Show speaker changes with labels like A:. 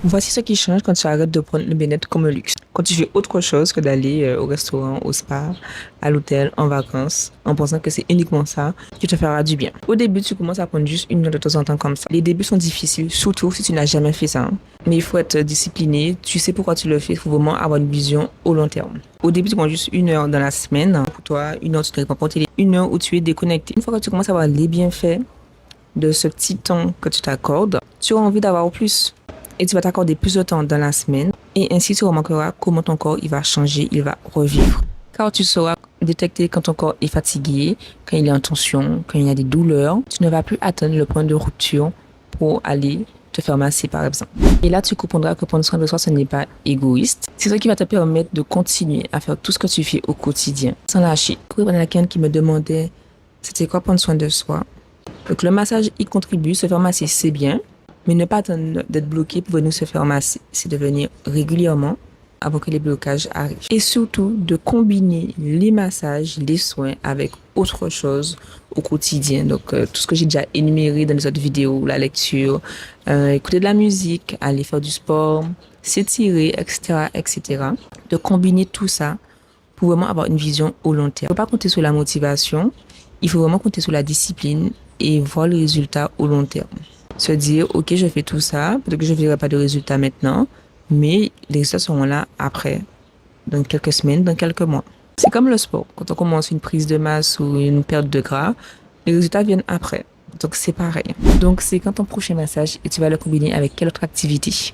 A: Voici ce qui change quand tu arrêtes de prendre le bien-être comme un luxe. Quand tu fais autre chose que d'aller au restaurant, au spa, à l'hôtel, en vacances, en pensant que c'est uniquement ça qui te fera du bien. Au début, tu commences à prendre juste une heure de temps en temps comme ça. Les débuts sont difficiles, surtout si tu n'as jamais fait ça, hein. Mais il faut être discipliné. Tu sais pourquoi tu le fais. Il faut vraiment avoir une vision au long terme. Au début, tu prends juste une heure dans la semaine. Pour toi, une heure, tu ne réponds pas au télé. Une heure où tu es déconnecté. Une fois que tu commences à voir les bienfaits de ce petit temps que tu t'accordes, tu auras envie d'avoir plus. Et tu vas t'accorder plus de temps dans la semaine. Et ainsi, tu remarqueras comment ton corps il va changer, il va revivre. Car tu sauras détecter quand ton corps est fatigué, quand il est en tension, quand il y a des douleurs. Tu ne vas plus atteindre le point de rupture pour aller te faire masser, par exemple. Et là, tu comprendras que prendre soin de soi, ce n'est pas égoïste. C'est ce qui va te permettre de continuer à faire tout ce que tu fais au quotidien, sans lâcher. Pour répondre à quelqu'un qui me demandait c'était quoi prendre soin de soi. Donc, le massage y contribue. Se faire masser, c'est bien. Mais ne pas attendre d'être bloqué pour venir se faire masser. C'est de venir régulièrement avant que les blocages arrivent. Et surtout, de combiner les massages, les soins avec autre chose au quotidien. Donc, tout ce que j'ai déjà énuméré dans les autres vidéos, la lecture, écouter de la musique, aller faire du sport, s'étirer, etc., etc. De combiner tout ça pour vraiment avoir une vision au long terme. Il ne faut pas compter sur la motivation. Il faut vraiment compter sur la discipline et voir le résultat au long terme. Se dire, ok, je fais tout ça, peut-être que je ne verrai pas de résultats maintenant, mais les résultats seront là après, dans quelques semaines, dans quelques mois. C'est comme le sport. Quand on commence une prise de masse ou une perte de gras, les résultats viennent après. Donc c'est pareil. Donc c'est quand ton prochain massage et tu vas le combiner avec quelle autre activité?